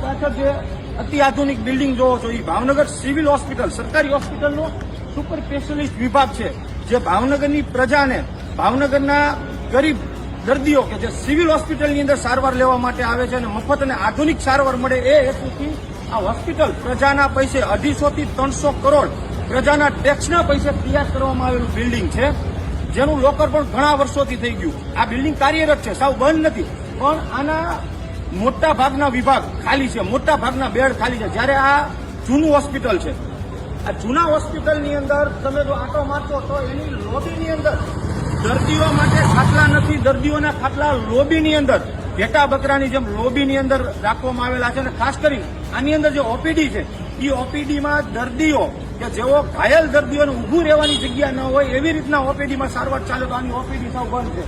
પાછળ જે અત્યાધુનિક બિલ્ડિંગ જોવો છો એ ભાવનગર સિવિલ હોસ્પિટલ સરકારી હોસ્પિટલનો સુપર સ્પેશિયાલિસ્ટ વિભાગ છે, જે ભાવનગરની પ્રજાને, ભાવનગરના ગરીબ દર્દીઓ કે જે સિવિલ હોસ્પિટલની અંદર સારવાર લેવા માટે આવે છે અને મફત અને આધુનિક સારવાર મળે એ હેતુથી આ હોસ્પિટલ પ્રજાના પૈસે 250 થી 300 કરોડ પ્રજાના ટેક્સના પૈસે તૈયાર કરવામાં આવેલું બિલ્ડિંગ છે, જેનું લોકર પણ ઘણા વર્ષોથી થઈ ગયું. આ બિલ્ડિંગ કાર્યરત છે, સાવ બંધ નથી, પણ આના મોટા ભાગના વિભાગ ખાલી છે, મોટા ભાગના બેડ ખાલી છે. જ્યારે આ જૂનું હોસ્પિટલ છે, આ જૂના હોસ્પિટલની અંદર તમે જો આટો મારશો તો એની લોબીની અંદર દર્દીઓ માટે ખાટલા નથી, દર્દીઓના ખાટલા લોબીની અંદર ઘેટા બકરાની જેમ લોબીની અંદર રાખવામાં આવેલા છે. અને ખાસ કરી આની અંદર જે ઓપીડી છે એ ઓપીડીમાં દર્દીઓ કે જેઓ ઘાયલ દર્દીઓને ઊભું રહેવાની જગ્યા ન હોય એવી રીતના ઓપીડીમાં સારવાર ચાલે, તો આની ઓપીડી સાવ બંધ છે.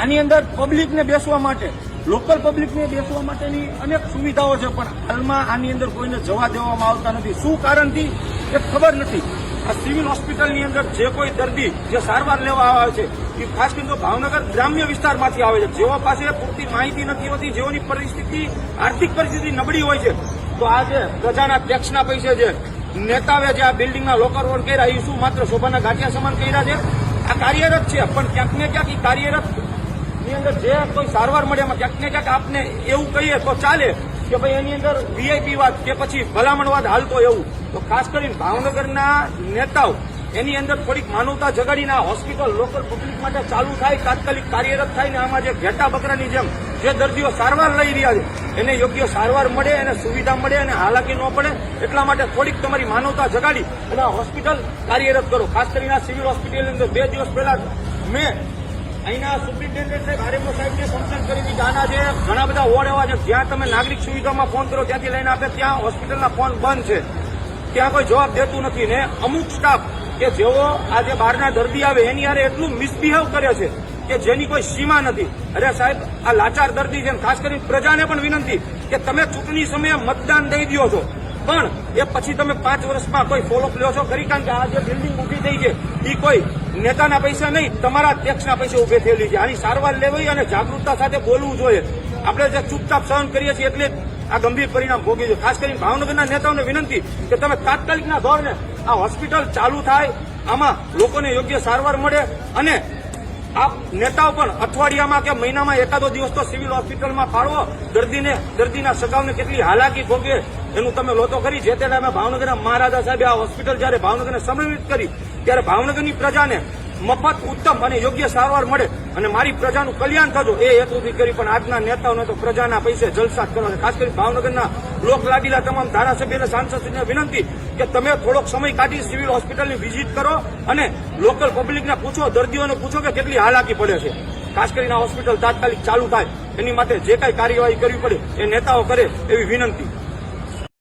આની અંદર પબ્લિકને બેસવા માટે, લોકલ પબ્લિકને બેસવા માટેની અનેક સુવિધાઓ છે, પણ હાલમાં આની અંદર કોઈને જવા દેવામાં આવતા નથી. શું કારણથી એ ખબર નથી. આ સિવિલ હોસ્પિટલની અંદર જે કોઈ દર્દી જે સારવાર લેવા આવે છે એ ખાસ કરીને ભાવનગર ગ્રામ્ય વિસ્તારમાંથી આવે છે, જેઓ પાસે પૂરતી માહિતી નથી હોતી, જેઓની પરિસ્થિતિ, આર્થિક પરિસ્થિતિ નબળી હોય છે. તો આ જે પ્રજાના ટેક્સના પૈસે જે નેતાવે જે આ બિલ્ડિંગના લોકર રોડ કર્યા એ શું માત્ર શોભાના ગાંઠિયા સમાન કર્યા છે? આ કાર્યરત છે, પણ ક્યાંક ને ક્યાંક એ કાર્યરત ની અંદર જે કોઈ સારવાર મળે એમાં ક્યાંક ને ક્યાંક આપને એવું કહીએ તો ચાલે કે ભાઈ એની અંદર વીઆઈપી વાત કે પછી ભલામણવાદ હાલતો એવું. તો ખાસ કરીને ભાવનગરના નેતાઓ એની અંદર થોડીક માનવતા જગાડીને આ હોસ્પિટલ લોકલ પબ્લિક માટે ચાલુ થાય, તાત્કાલિક કાર્યરત થાય ને આમાં જે ઘેટા બકરાની જેમ જે દર્દીઓ સારવાર લઈ રહ્યા છે એને યોગ્ય સારવાર મળે, એને સુવિધા મળે અને હાલાકી ન પડે, એટલા માટે થોડીક તમારી માનવતા જગાડી અને આ હોસ્પિટલ કાર્યરત કરો. ખાસ કરીને આ સિવિલ હોસ્પિટલની અંદર 2 દિવસ પહેલા મેં અહીંના સુપ્રિન્ટેન્ડન્ટ સાહેબ આરએમઓ સાહેબને કમ્પ્લેન કરી હતી કે આના જે ઘણા બધા વોર્ડ એવા છે જ્યાં તમે નાગરિક સુવિધામાં ફોન કરો ત્યાંથી લઈને આપે ત્યાં હોસ્પિટલના ફોન બંધ છે, ત્યાં કોઈ જવાબ દેતું નથી. ને અમુક સ્ટાફ કે જેઓ આ જે બહારના દર્દી આવે એની યારે એટલું મિસબિહેવ કરે છે કે જેની કોઈ સીમા નથી. અરે સાહેબ, આ લાચાર દર્દી છે, ખાસ કરીને પ્રજાને પણ વિનંતી કે તમે ચૂંટણી સમયે મતદાન દઈ દો છો, પણ એ પછી તમે 5 વર્ષમાં કોઈ ફોલોઅપ લ્યો છો ખરી? કારણ કે આ જે બિલ્ડિંગ ઉભી થઈ છે એ કોઈ નેતાના પૈસા નહીં, તમારા ટેક્સના પૈસે ઉભી થયેલી છે. આની સારવાર લેવી અને જાગૃતતા સાથે બોલવું જોઈએ. આપણે જે ચૂપચાપ સહન કરીએ છીએ એટલે આ ગંભીર પરિણામ ભોગવી છે. ખાસ કરીને ભાવનગરના નેતાઓને વિનંતી કે તમે તાત્કાલિકના ધોરણે આ હોસ્પિટલ ચાલુ થાય, આમાં લોકોને યોગ્ય સારવાર મળે અને આ નેતાઓ પણ અઠવાડિયામાં કે મહિનામાં એકાદો દિવસ તો સિવિલ હોસ્પિટલમાં ફાળવો. દર્દીના સગાવને કેટલી હાલાકી ભોગવે એનું તમે લો તો કરી. જે તે ટાઈમે ભાવનગરના મહારાજા સાહેબે આ હોસ્પિટલ જયારે ભાવનગરને સમર્પિત કરી ત્યારે ભાવનગરની પ્રજાને મફત, ઉત્તમ અને યોગ્ય સારવાર મળે અને મારી પ્રજાનું કલ્યાણ થતું એ હેતુથી કરી. પણ આજના નેતાઓને તો પ્રજાના પૈસે જલસા કરવા છે. ખાસ કરી ભાવનગરના લોકલાડીલા તમામ ધારાસભ્ય અને સાંસદને વિનંતી કે તમે થોડોક સમય કાઢી સિવિલ હોસ્પિટલની વિઝિટ કરો અને લોકલ પબ્લિકને પૂછો, દર્દીઓને પૂછો કે કેટલી હાલાકી પડે છે. ખાસ કરીને આ હોસ્પિટલ તાત્કાલિક ચાલુ થાય એની માટે જે કાંઈ કાર્યવાહી કરવી પડે એ નેતાઓ કરે એવી વિનંતી.